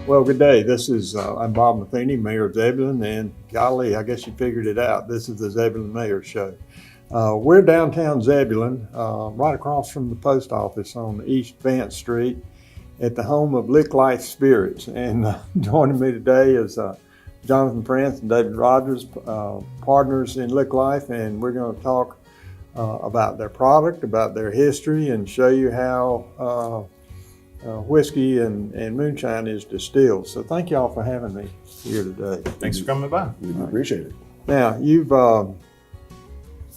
Well, good day. I'm Bob Matheny, Mayor of Zebulon, and golly, I guess you figured it out. This is the Zebulon Mayor Show. We're downtown Zebulon, right across from the post office on East Vance Street at the home of Lick Life Spirits. And joining me today is Jonathan Prince and David Rogers, partners in Lick Life, and we're going to talk about their product, about their history, and show you how whiskey and moonshine is distilled. So thank y'all for having me here today. Thanks for coming by. We appreciate it. Now,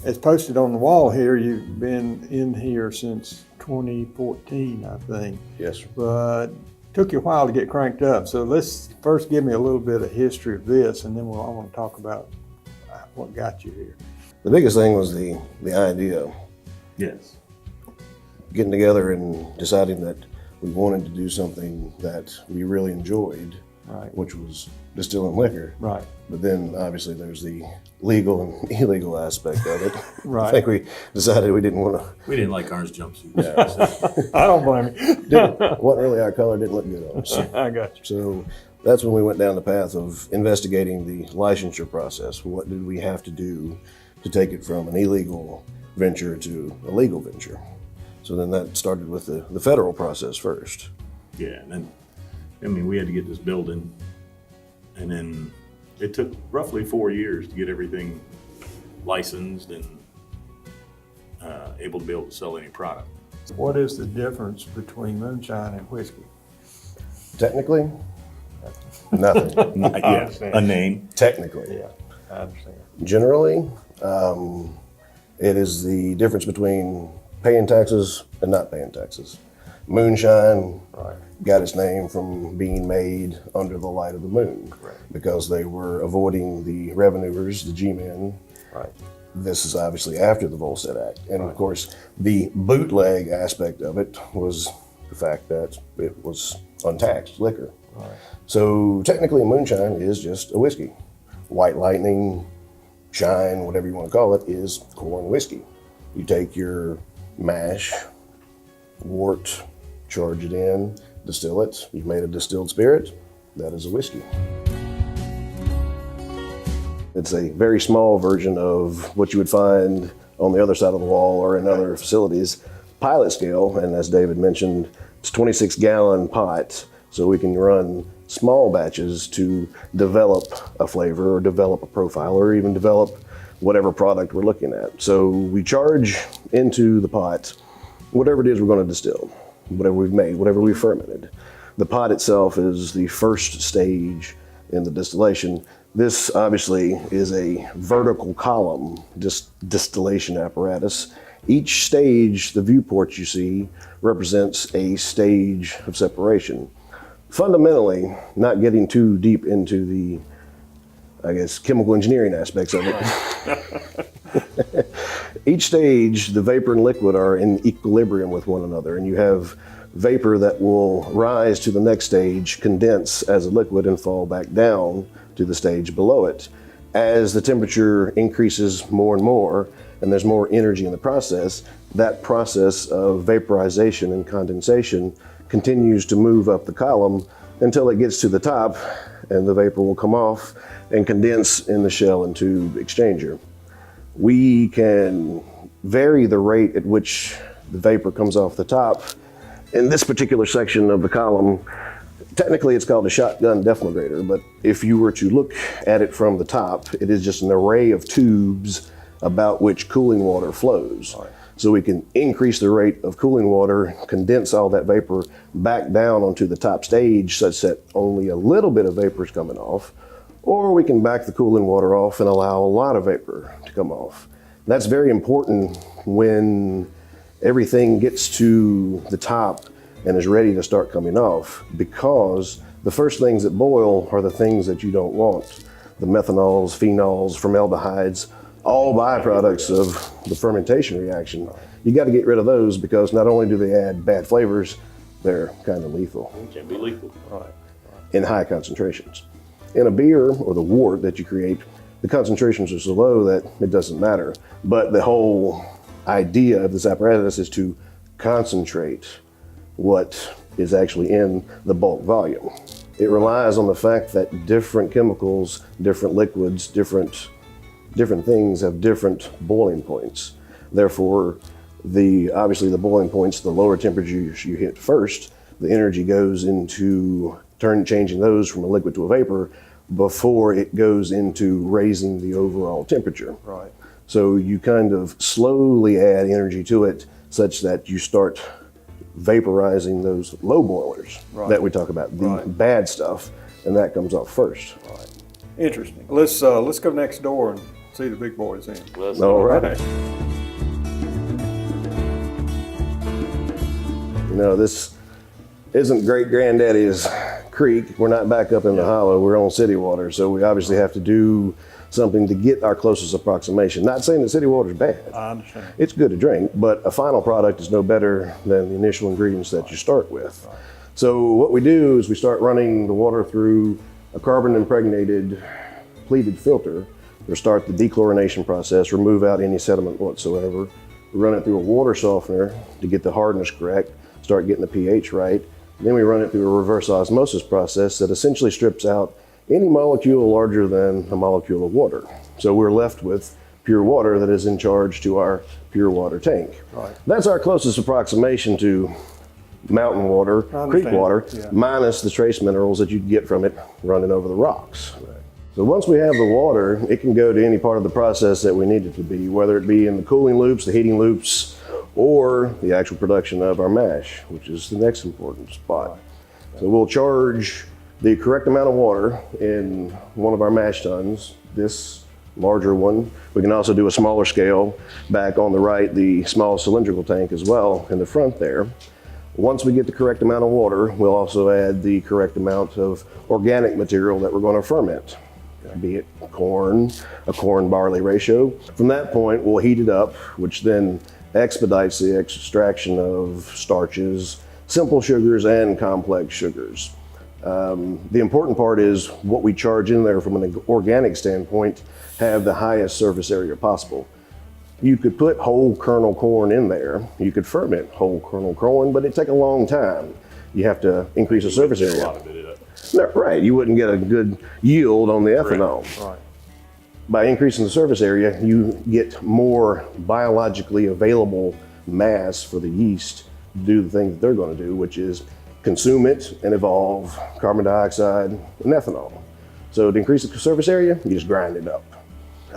as posted on the wall here, you've been in here since 2014, I think. Yes, sir. But took you a while to get cranked up. So let's first give me a little bit of history of this, and then I want to talk about what got you here. The biggest thing was the idea, Yes. getting together and deciding that we wanted to do something that we really enjoyed, Right. which was distilling liquor. Right. But then obviously there's the legal and illegal aspect of it. Right. I think we decided we didn't want to. We didn't like orange jumpsuits. Yeah. I don't blame you. Wasn't really our color, didn't look good on us. I got you. So that's when we went down the path of investigating the licensure process. What did we have to do to take it from an illegal venture to a legal venture? So then that started with the federal process first. Yeah, and then, we had to get this building, and then it took roughly 4 years to get everything licensed and able to be able to sell any product. What is the difference between moonshine and whiskey? Technically, nothing. Yeah, understand. a name. Technically. Yeah, I understand. Generally, it is the difference between paying taxes and not paying taxes. Moonshine Right. got its name from being made under the light of the moon. Correct. Because they were avoiding the revenuers, the G-men. Right. This is obviously after the Volstead Act. And Right. of course, the bootleg aspect of it was the fact that it was untaxed liquor. Right. So technically moonshine is just a whiskey. White Lightning, Shine, whatever you want to call it, is corn whiskey. You take your mash, wort, charge it in, distill it. You've made a distilled spirit. That is a whiskey. It's a very small version of what you would find on the other side of the wall or in other facilities. Pilot scale, and as David mentioned, it's 26-gallon pot, so we can run small batches to develop a flavor or develop a profile or even develop whatever product we're looking at. So we charge into the pot whatever it is we're going to distill, whatever we've made, whatever we've fermented. The pot itself is the first stage in the distillation. This obviously is a vertical column distillation apparatus. Each stage, the viewport you see, represents a stage of separation. Fundamentally, not getting too deep into the, chemical engineering aspects of it. Each stage, the vapor and liquid are in equilibrium with one another, and you have vapor that will rise to the next stage, condense as a liquid, and fall back down to the stage below it. As the temperature increases more and more, and there's more energy in the process, that process of vaporization and condensation continues to move up the column until it gets to the top, and the vapor will come off and condense in the shell and tube exchanger. We can vary the rate at which the vapor comes off the top. In this particular section of the column, technically it's called a shotgun deflagrator, but if you were to look at it from the top, it is just an array of tubes about which cooling water flows. Right. So we can increase the rate of cooling water, condense all that vapor back down onto the top stage such that only a little bit of vapor is coming off, or we can back the cooling water off and allow a lot of vapor to come off. That's very important when everything gets to the top and is ready to start coming off, because the first things that boil are the things that you don't want. The methanols, phenols, formaldehydes, all byproducts of the fermentation reaction. You got to get rid of those because not only do they add bad flavors, they're kind of lethal. It can be lethal. Right. In high concentrations. In a beer or the wort that you create, the concentrations are so low that it doesn't matter. But the whole idea of this apparatus is to concentrate what is actually in the bulk volume. It relies on the fact that different chemicals, different liquids, different things have different boiling points. Therefore, obviously the boiling points, the lower temperatures you hit first, the energy goes into changing those from a liquid to a vapor before it goes into raising the overall temperature. Right. So you kind of slowly add energy to it such that you start vaporizing those low boilers that we talk about, the bad stuff, and that comes off first. Right. Interesting. Let's go next door and see the big boys in. All right. This isn't great granddaddy's creek. We're not back up in the hollow. We're on city water, so we obviously have to do something to get our closest approximation. Not saying that city water is bad. I understand. It's good to drink, but a final product is no better than the initial ingredients that you start with. Right. So what we do is we start running the water through a carbon-impregnated pleated filter to start the dechlorination process, remove out any sediment whatsoever. We run it through a water softener to get the hardness correct, start getting the pH right. Then we run it through a reverse osmosis process that essentially strips out any molecule larger than a molecule of water. So we're left with pure water that is in charge to our pure water tank. Right. That's our closest approximation to mountain water, creek water, minus the trace minerals that you'd get from it running over the rocks. Right. So once we have the water, it can go to any part of the process that we need it to be, whether it be in the cooling loops, the heating loops, or the actual production of our mash, which is the next important spot. Right. So we'll charge the correct amount of water in one of our mash tuns, this larger one. We can also do a smaller scale back on the right, the small cylindrical tank as well in the front there. Once we get the correct amount of water, we'll also add the correct amount of organic material that we're going to ferment, be it corn, a corn-barley ratio. From that point, we'll heat it up, which then expedites the extraction of starches, simple sugars, and complex sugars. The important part is what we charge in there from an organic standpoint have the highest surface area possible. You could put whole kernel corn in there. You could ferment whole kernel corn, but it'd take a long time. You have to increase the surface area. A lot of it up. No, right, you wouldn't get a good yield on the ethanol. Right. By increasing the surface area, you get more biologically available mass for the yeast to do the thing that they're going to do, which is consume it and evolve carbon dioxide and ethanol. So to increase the surface area, you just grind it up.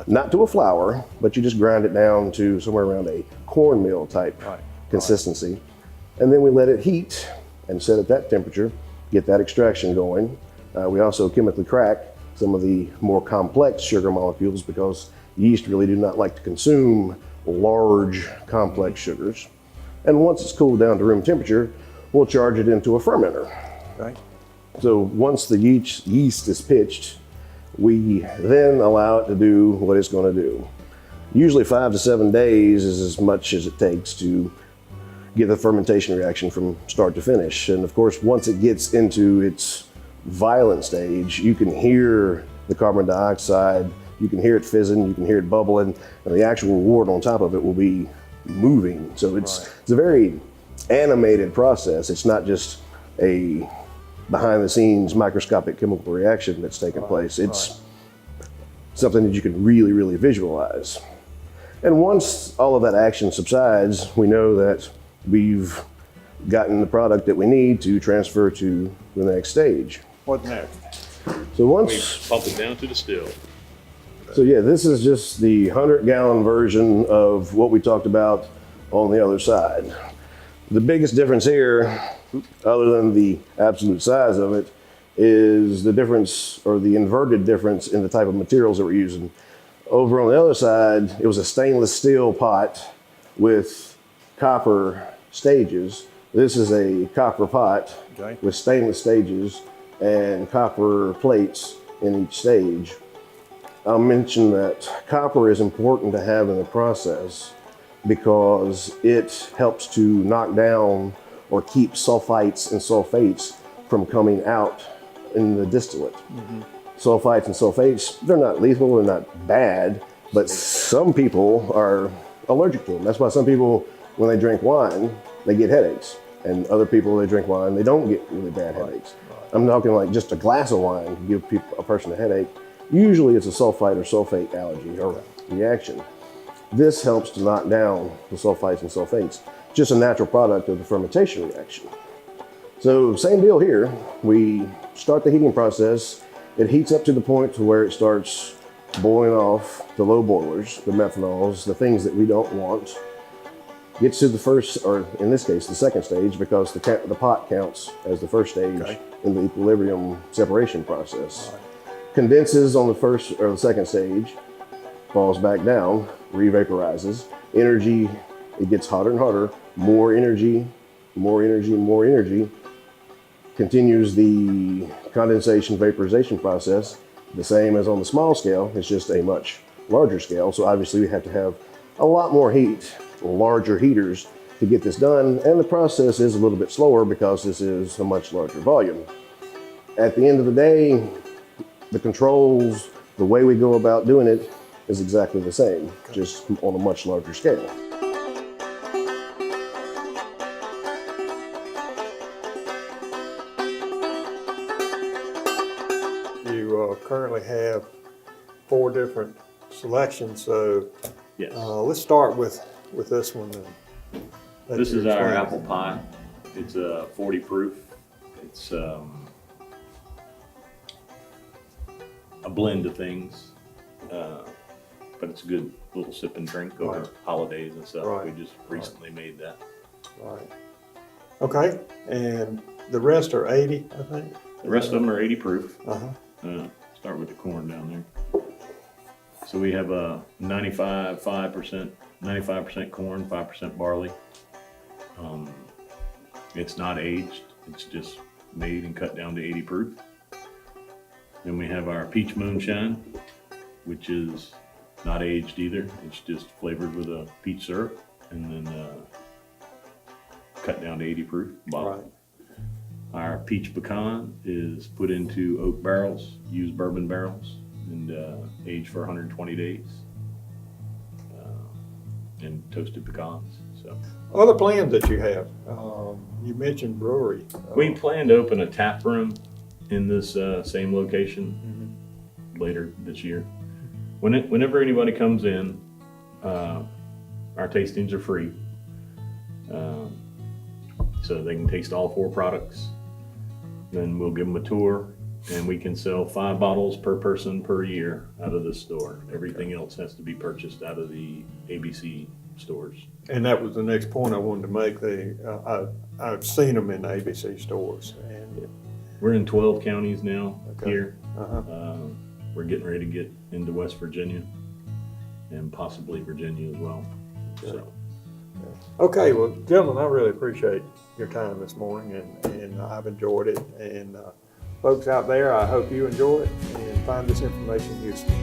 Not to a flour, but you just grind it down to somewhere around a cornmeal type consistency. And then we let it heat and set at that temperature, get that extraction going. We also chemically crack some of the more complex sugar molecules because yeast really do not like to consume large complex sugars. And once it's cooled down to room temperature, we'll charge it into a fermenter. Okay. So once the yeast is pitched, we then allow it to do what it's going to do. Usually 5 to 7 days is as much as it takes to get the fermentation reaction from start to finish. And of course, once it gets into its violent stage, you can hear the carbon dioxide, you can hear it fizzing, you can hear it bubbling, and the actual wort on top of it will be moving. So it's a very animated process. It's not just a behind the scenes microscopic chemical reaction that's taking place. It's something that you can really, really visualize. And once all of that action subsides, we know that we've gotten the product that we need to transfer to the next stage. What's next? So We once, pump it down to distill. so yeah, this is just the 100-gallon version of what we talked about on the other side. The biggest difference here, other than the absolute size of it, is the difference, or the inverted difference, in the type of materials that we're using. Over on the other side, it was a stainless steel pot with copper stages. This is a copper pot with stainless stages and copper plates in each stage. I'll mention that copper is important to have in the process because it helps to knock down or keep sulfites and sulfates from coming out in the distillate. Sulfites and sulfates, they're not lethal, they're not bad, but some people are allergic to them. That's why some people, when they drink wine, they get headaches. And other people, they drink wine, they don't get really bad headaches. I'm talking like just a glass of wine can give a person a headache. Usually it's a sulfite or sulfate allergy or reaction. This helps to knock down the sulfites and sulfates, just a natural product of the fermentation reaction. So same deal here. We start the heating process. It heats up to the point to where it starts boiling off the low boilers, the methanols, the things that we don't want. Gets to the first, or in this case, the second stage, because the pot counts as the first stage in the equilibrium separation process. Condenses on the first or the second stage, falls back down, re-vaporizes. Energy, it gets hotter and hotter, more energy, more energy, more energy. Continues the condensation vaporization process, the same as on the small scale, it's just a much larger scale. So obviously we have to have a lot more heat, larger heaters to get this done. And the process is a little bit slower because this is a much larger volume. At the end of the day, the controls, the way we go about doing it is exactly the same, just on a much larger scale. You currently have 4 different selections, so Yes. let's start with this one. This is our apple pie. It's a 40 proof. It's a blend of things, but it's a good little sip and drink over holidays and stuff. Right. We just recently made that. Right. Okay, and the rest are 80, I think? The rest of them are 80 proof. Uh-huh. Start with the corn down there. So we have a 95% corn, 5% barley. It's not aged. It's just made and cut down to 80 proof. Then we have our peach moonshine, which is not aged either. It's just flavored with a peach syrup and then cut down to 80 proof bottle. Right. Our peach pecan is put into oak barrels, used bourbon barrels, and aged for 120 days. And toasted pecans. So Other plans that you have, you mentioned brewery. we plan to open a tap room in this same location later this year. Whenever anybody comes in, our tastings are free, so they can taste all 4 products. Then we'll give them a tour, and we can sell 5 bottles per person per year out of this store. Everything else has to be purchased out of the ABC stores. And that was the next point I wanted to make. I've seen them in the ABC stores. And We're in 12 counties now here. Uh-huh. We're getting ready to get into West Virginia and possibly Virginia as well. So. Okay, well, gentlemen, I really appreciate your time this morning, and I've enjoyed it. And folks out there, I hope you enjoy it and find this information useful.